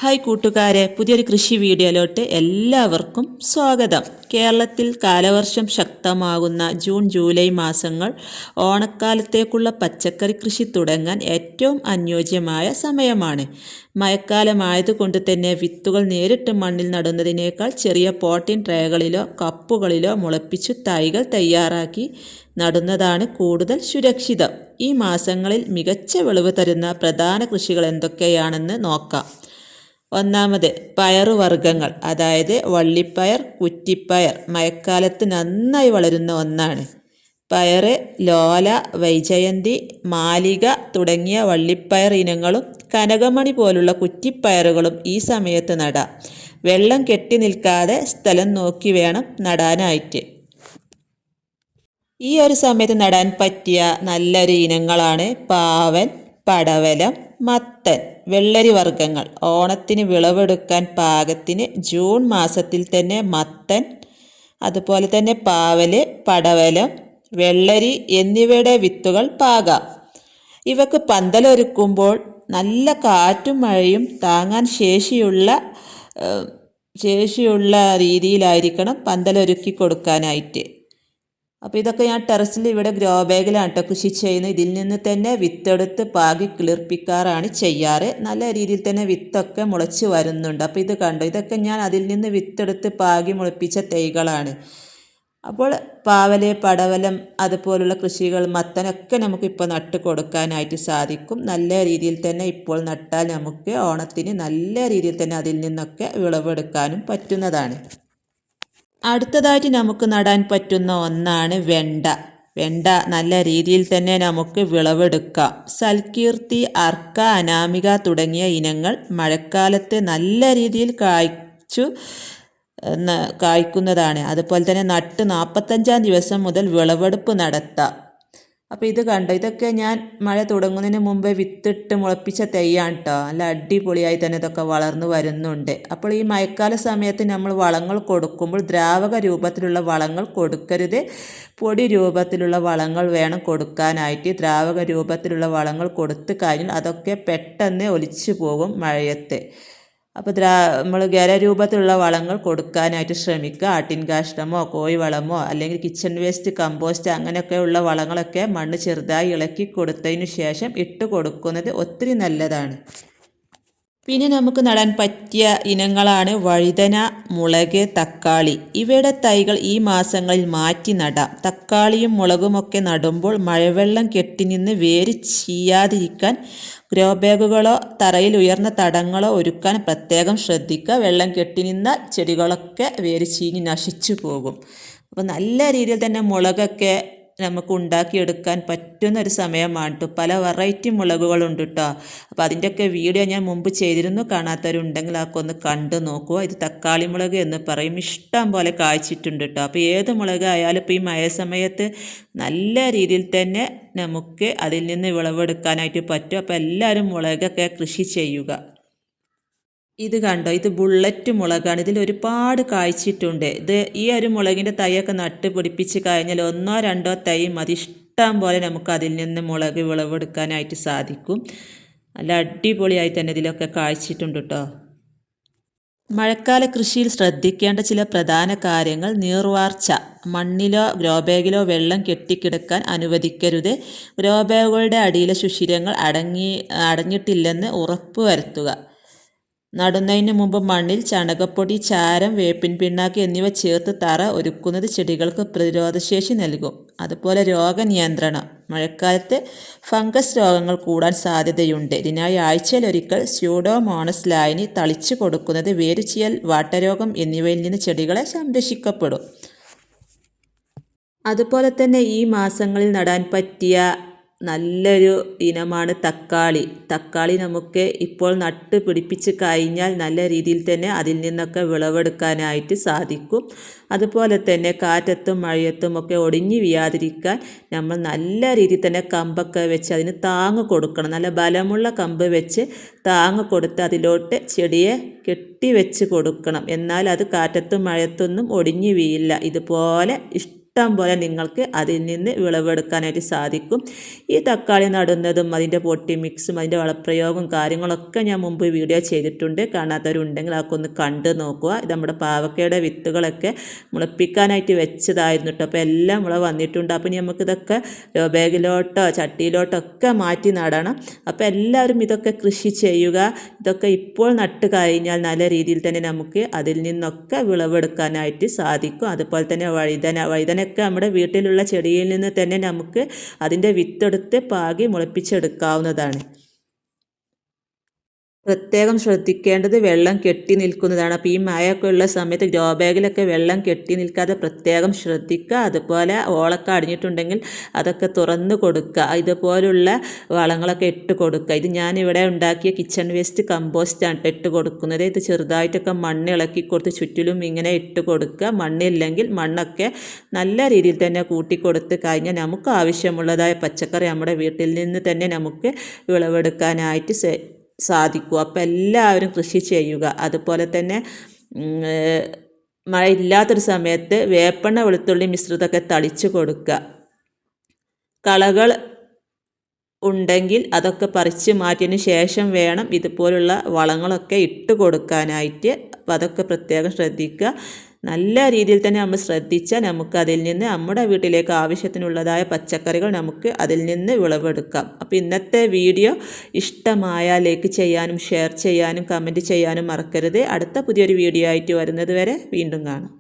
Hi കൂട്ടുകാരെ, പുതിയൊരു കൃഷി വീഡിയോയിലോട്ട് എല്ലാവർക്കും സ്വാഗതം. കേരളത്തിൽ കാലവർഷം ശക്തമാകുന്ന ജൂൺ ജൂലൈ മാസങ്ങൾ ഓണക്കാലത്തേക്കുള്ള പച്ചക്കറി കൃഷി തുടങ്ങാൻ ഏറ്റവും അനുയോജ്യമായ സമയമാണ്. മഴക്കാലമായതുകൊണ്ട് തന്നെ വിത്തുകൾ നേരിട്ട് മണ്ണിൽ നടുന്നതിനേക്കാൾ ചെറിയ പോട്ടിൻ ട്രേകളിലോ കപ്പുകളിലോ മുളപ്പിച്ചു തൈകൾ തയ്യാറാക്കി നടുന്നതാണ് കൂടുതൽ സുരക്ഷിതം. ഈ മാസങ്ങളിൽ മികച്ച വിളവ് തരുന്ന പ്രധാന കൃഷികൾ എന്തൊക്കെയാണെന്ന് നോക്കാം. ഒന്നാമത് പയറുവർഗ്ഗങ്ങൾ, അതായത് വള്ളിപ്പയർ, കുറ്റിപ്പയർ മഴക്കാലത്ത് നന്നായി വളരുന്ന ഒന്നാണ്. പയറ്, ലോല, വൈജയന്തി, മാലിക തുടങ്ങിയ വള്ളിപ്പയർ ഇനങ്ങളും കനകമണി പോലുള്ള കുറ്റിപ്പയറുകളും ഈ സമയത്ത് നടാം. വെള്ളം കെട്ടി നിൽക്കാതെ സ്ഥലം നോക്കി വേണം നടാനായിട്ട്. ഈ ഒരു സമയത്ത് നടാൻ പറ്റിയ നല്ലൊരു ഇനങ്ങളാണ് പാവൽ, പടവലം, മത്തൻ, വെള്ളരി വർഗ്ഗങ്ങൾ. ഓണത്തിന് വിളവെടുക്കാൻ പാകത്തിന് ജൂൺ മാസത്തിൽ തന്നെ മത്തൻ, അതുപോലെ തന്നെ പാവല്, പടവലം, വെള്ളരി എന്നിവയുടെ വിത്തുകൾ പാകാം. ഇവക്ക് പന്തലൊരുക്കുമ്പോൾ നല്ല കാറ്റും മഴയും താങ്ങാൻ ശേഷിയുള്ള രീതിയിലായിരിക്കണം പന്തലൊരുക്കി കൊടുക്കാനായിട്ട്. അപ്പോൾ ഇതൊക്കെ ഞാൻ ടെറസിൽ ഇവിടെ ഗ്രോ ബാഗിലാണ് കേട്ടോ കൃഷി ചെയ്യുന്നത്. ഇതിൽ നിന്ന് തന്നെ വിത്തെടുത്ത് പാകി കിളിർപ്പിക്കാറാണ് ചെയ്യാറ്. നല്ല രീതിയിൽ തന്നെ വിത്തൊക്കെ മുളച്ച് വരുന്നുണ്ട്. അപ്പോൾ ഇത് കണ്ടോ, ഇതൊക്കെ ഞാൻ അതിൽ നിന്ന് വിത്തെടുത്ത് പാകി മുളപ്പിച്ച തൈകളാണ്. അപ്പോൾ പാവല്, പടവലം അതുപോലുള്ള കൃഷികൾ, മത്തനൊക്കെ നമുക്കിപ്പോൾ നട്ട് കൊടുക്കാനായിട്ട് സാധിക്കും. നല്ല രീതിയിൽ തന്നെ ഇപ്പോൾ നട്ടാൽ നമുക്ക് ഓണത്തിന് നല്ല രീതിയിൽ തന്നെ അതിൽ നിന്നൊക്കെ വിളവെടുക്കാനും പറ്റുന്നതാണ്. അടുത്തതായിട്ട് നമുക്ക് നടാൻ പറ്റുന്ന ഒന്നാണ് വെണ്ട. വെണ്ട നല്ല രീതിയിൽ തന്നെ നമുക്ക് വിളവെടുക്കാം. സൽകീർത്തി, അർക്ക, അനാമിക തുടങ്ങിയ ഇനങ്ങൾ മഴക്കാലത്ത് നല്ല രീതിയിൽ കായ്ക്കുന്നതാണ്. അതുപോലെ തന്നെ നട്ട് 45-ാം ദിവസം മുതൽ വിളവെടുപ്പ് നടത്താം. അപ്പോൾ ഇത് കണ്ടോ, ഇതൊക്കെ ഞാൻ മഴ തുടങ്ങുന്നതിന് മുമ്പേ വിത്തിട്ട് മുളപ്പിച്ച തൈയാണ് കേട്ടോ. നല്ല അടിപൊളിയായി തന്നെ ഇതൊക്കെ വളർന്നു വരുന്നുണ്ട്. അപ്പോൾ ഈ മഴക്കാല സമയത്ത് നമ്മൾ വളങ്ങൾ കൊടുക്കുമ്പോൾ ദ്രാവക രൂപത്തിലുള്ള വളങ്ങൾ കൊടുക്കരുത്, പൊടി രൂപത്തിലുള്ള വളങ്ങൾ വേണം കൊടുക്കാനായിട്ട്. ദ്രാവക രൂപത്തിലുള്ള വളങ്ങൾ കൊടുത്തു കഴിഞ്ഞാൽ അതൊക്കെ പെട്ടെന്ന് ഒലിച്ചു പോകും മഴയത്ത്. അപ്പോൾ നമ്മൾ ഖരരൂപത്തിലുള്ള വളങ്ങൾ കൊടുക്കാനായിട്ട് ശ്രമിക്കുക. ആട്ടിൻ കാഷ്ടമോ കോഴിവളമോ അല്ലെങ്കിൽ കിച്ചൺ വേസ്റ്റ്, കമ്പോസ്റ്റ് അങ്ങനെയൊക്കെയുള്ള വളങ്ങളൊക്കെ മണ്ണ് ചെറുതായി ഇളക്കി കൊടുത്തതിന് ശേഷം ഇട്ട് കൊടുക്കുന്നത് ഒത്തിരി നല്ലതാണ്. പിന്നെ നമുക്ക് നടാൻ പറ്റിയ ഇനങ്ങളാണ് വഴുതന, മുളക്, തക്കാളി. ഇവയുടെ തൈകൾ ഈ മാസങ്ങളിൽ മാറ്റി നടാം. തക്കാളിയും മുളകുമൊക്കെ നടുമ്പോൾ മഴവെള്ളം കെട്ടിനിന്ന് വേര് ചീയാതിരിക്കാൻ ഗ്രോ ബാഗുകളോ തറയിൽ ഉയർന്ന തടങ്ങളോ ഒരുക്കാൻ പ്രത്യേകം ശ്രദ്ധിക്കുക. വെള്ളം കെട്ടിനിന്നാൽ ചെടികളൊക്കെ വേര് ചീഞ്ഞ് നശിച്ചു പോകും. അപ്പോൾ നല്ല രീതിയിൽ തന്നെ മുളകൊക്കെ നമുക്ക് ഉണ്ടാക്കിയെടുക്കാൻ പറ്റുന്ന ഒരു സമയമാണ് കേട്ടോ. പല വെറൈറ്റി മുളകുകളുണ്ട് കേട്ടോ. അപ്പോൾ അതിൻ്റെയൊക്കെ വീഡിയോ ഞാൻ മുമ്പ് ചെയ്തിരുന്നു. കാണാത്തവരുണ്ടെങ്കിൽ അതൊക്കെ ഒന്ന് കണ്ടു നോക്കുക. ഇത് തക്കാളി മുളക് എന്ന് പറയും. ഇഷ്ടം പോലെ കായ്ച്ചിട്ടുണ്ട് കേട്ടോ. അപ്പോൾ ഏത് മുളക് ആയാലും ഇപ്പോൾ ഈ മഴ സമയത്ത് നല്ല രീതിയിൽ തന്നെ നമുക്ക് അതിൽ നിന്ന് വിളവെടുക്കാനായിട്ട് പറ്റും. അപ്പോൾ എല്ലാവരും മുളകൊക്കെ കൃഷി ചെയ്യുക. ഇത് കണ്ടോ, ഇത് ബുള്ളറ്റ് മുളകാണ്. ഇതിൽ ഒരുപാട് കായ്ച്ചിട്ടുണ്ട്. ഈ ഒരു മുളകിൻ്റെ തൈയൊക്കെ നട്ട് പിടിപ്പിച്ച് കഴിഞ്ഞാൽ 1-2 തൈ മതി. ഇഷ്ടം പോലെ നമുക്ക് അതിൽ നിന്ന് മുളക് വിളവെടുക്കാനായിട്ട് സാധിക്കും. നല്ല അടിപൊളിയായി തന്നെ ഇതിലൊക്കെ കായ്ച്ചിട്ടുണ്ട് കേട്ടോ. മഴക്കാല കൃഷിയിൽ ശ്രദ്ധിക്കേണ്ട ചില പ്രധാന കാര്യങ്ങൾ: നീർവാർച്ച. മണ്ണിലോ ഗ്രോ ബാഗിലോ വെള്ളം കെട്ടിക്കിടക്കാൻ അനുവദിക്കരുത്. ഗ്രോ ബാഗുകളുടെ അടിയിലെ സുഷിരങ്ങൾ അടഞ്ഞിട്ടില്ലെന്ന് ഉറപ്പ് വരുത്തുക. നടുന്നതിന് മുമ്പ് മണ്ണിൽ ചാണകപ്പൊടി, ചാരം, വേപ്പിൻ പിണ്ണാക്ക് എന്നിവ ചേർത്ത് തറ ഒരുക്കുന്നത് ചെടികൾക്ക് പ്രതിരോധശേഷി നൽകും. അതുപോലെ രോഗനിയന്ത്രണം. മഴക്കാലത്ത് ഫംഗസ് രോഗങ്ങൾ കൂടാൻ സാധ്യതയുണ്ട്. ഇതിനായി ആഴ്ചയിലൊരിക്കൽ സ്യൂഡോമോണസ് ലായനി തളിച്ചു കൊടുക്കുന്നത് വേരുചീയൽ, വാട്ടരോഗം എന്നിവയിൽ നിന്ന് ചെടികളെ സംരക്ഷിക്കപ്പെടും. അതുപോലെ തന്നെ ഈ മാസങ്ങളിൽ നടാൻ പറ്റിയ നല്ലൊരു ഇനമാണ് തക്കാളി. തക്കാളി നമുക്ക് ഇപ്പോൾ നട്ട് പിടിപ്പിച്ച് കഴിഞ്ഞാൽ നല്ല രീതിയിൽ തന്നെ അതിൽ നിന്നൊക്കെ വിളവെടുക്കാനായിട്ട് സാധിക്കും. അതുപോലെ തന്നെ കാറ്റത്തും മഴയത്തും ഒക്കെ ഒടിഞ്ഞു വീഴാതിരിക്കാൻ നമ്മൾ നല്ല രീതിയിൽ തന്നെ കമ്പൊക്കെ വെച്ച് അതിന് താങ്ങ് കൊടുക്കണം. നല്ല ബലമുള്ള കമ്പ് വെച്ച് താങ്ങ് കൊടുത്ത് അതിലോട്ട് ചെടിയെ കെട്ടി വെച്ച് കൊടുക്കണം. എന്നാൽ അത് കാറ്റത്തും മഴയത്തൊന്നും ഒടിഞ്ഞു വീഴില്ല. ഇതുപോലെ പോലെ നിങ്ങൾക്ക് അതിൽ നിന്ന് വിളവെടുക്കാനായിട്ട് സാധിക്കും. ഈ തക്കാളി നടുന്നതും അതിൻ്റെ പൊട്ടി മിക്സും അതിൻ്റെ വളപ്രയോഗവും കാര്യങ്ങളൊക്കെ ഞാൻ മുമ്പ് വീഡിയോ ചെയ്തിട്ടുണ്ട്. കാണാത്തവരുണ്ടെങ്കിൽ അതൊക്കെ ഒന്ന് കണ്ട് നോക്കുക. ഇത് നമ്മുടെ പാവക്കയുടെ വിത്തുകളൊക്കെ മുളപ്പിക്കാനായിട്ട് വെച്ചതായിരുന്നു കേട്ടോ. അപ്പോൾ എല്ലാം മുള വന്നിട്ടുണ്ട്. അപ്പോൾ നമുക്കിതൊക്കെ ബാഗിലോട്ടോ ചട്ടിയിലോട്ടോ ഒക്കെ മാറ്റി നടണം. അപ്പോൾ എല്ലാവരും ഇതൊക്കെ കൃഷി ചെയ്യുക. ഇതൊക്കെ ഇപ്പോൾ നട്ട് കഴിഞ്ഞാൽ നല്ല രീതിയിൽ തന്നെ നമുക്ക് അതിൽ നിന്നൊക്കെ വിളവെടുക്കാനായിട്ട് സാധിക്കും. അതുപോലെ തന്നെ വഴുതനയൊക്കെ നമ്മുടെ വീട്ടിലുള്ള ചെടിയിൽ നിന്ന് തന്നെ നമുക്ക് അതിൻ്റെ വിത്തെടുത്ത് പാകി മുളപ്പിച്ചെടുക്കാവുന്നതാണ്. പ്രത്യേകം ശ്രദ്ധിക്കേണ്ടത് വെള്ളം കെട്ടി നിൽക്കുന്നതാണ്. അപ്പോൾ ഈ മഴയൊക്കെ ഉള്ള സമയത്ത് ഗ്രോ ബാഗിലൊക്കെ വെള്ളം കെട്ടി നിൽക്കാതെ പ്രത്യേകം ശ്രദ്ധിക്കുക. അതുപോലെ ഓളൊക്കെ അടിഞ്ഞിട്ടുണ്ടെങ്കിൽ അതൊക്കെ തുറന്ന് കൊടുക്കുക. ഇതുപോലുള്ള വളങ്ങളൊക്കെ ഇട്ട് കൊടുക്കുക. ഇത് ഞാനിവിടെ ഉണ്ടാക്കിയ കിച്ചൺ വേസ്റ്റ് കമ്പോസ്റ്റാണ് ഇട്ട് കൊടുക്കുന്നത്. ഇത് ചെറുതായിട്ടൊക്കെ മണ്ണ് ഇളക്കി കൊടുത്ത് ചുറ്റിലും ഇങ്ങനെ ഇട്ട് കൊടുക്കുക. മണ്ണില്ലെങ്കിൽ മണ്ണൊക്കെ നല്ല രീതിയിൽ തന്നെ കൂട്ടിക്കൊടുത്ത് കഴിഞ്ഞാൽ നമുക്ക് ആവശ്യമുള്ളതായ പച്ചക്കറി നമ്മുടെ വീട്ടിൽ നിന്ന് തന്നെ നമുക്ക് വിളവെടുക്കാനായിട്ട് സാധിക്കും. അപ്പോൾ എല്ലാവരും കൃഷി ചെയ്യുക. അതുപോലെ തന്നെ മഴ ഇല്ലാത്തൊരു സമയത്ത് വേപ്പെണ്ണ വെളുത്തുള്ളി മിശ്രിതമൊക്കെ തളിച്ച് കൊടുക്കുക. കളകൾ ഉണ്ടെങ്കിൽ അതൊക്കെ പറിച്ച് മാറ്റിയതിന് ശേഷം വേണം ഇതുപോലുള്ള വളങ്ങളൊക്കെ ഇട്ട് കൊടുക്കാനായിട്ട്. അപ്പോൾ അതൊക്കെ പ്രത്യേകം ശ്രദ്ധിക്കുക. നല്ല രീതിയിൽ തന്നെ നമ്മൾ ശ്രദ്ധിച്ചാൽ നമുക്ക് അതിൽ നിന്ന് നമ്മുടെ വീട്ടിലേക്ക് ആവശ്യത്തിനുള്ളതായ പച്ചക്കറികൾ നമുക്ക് അതിൽ നിന്ന് വിളവെടുക്കാം. അപ്പോൾ ഇന്നത്തെ വീഡിയോ ഇഷ്ടമായാൽ ലൈക്ക് ചെയ്യാനും ഷെയർ ചെയ്യാനും കമൻറ്റ് ചെയ്യാനും മറക്കരുത്. അടുത്ത പുതിയൊരു വീഡിയോ ആയിട്ട് വരുന്നത് വരെ വീണ്ടും കാണാം.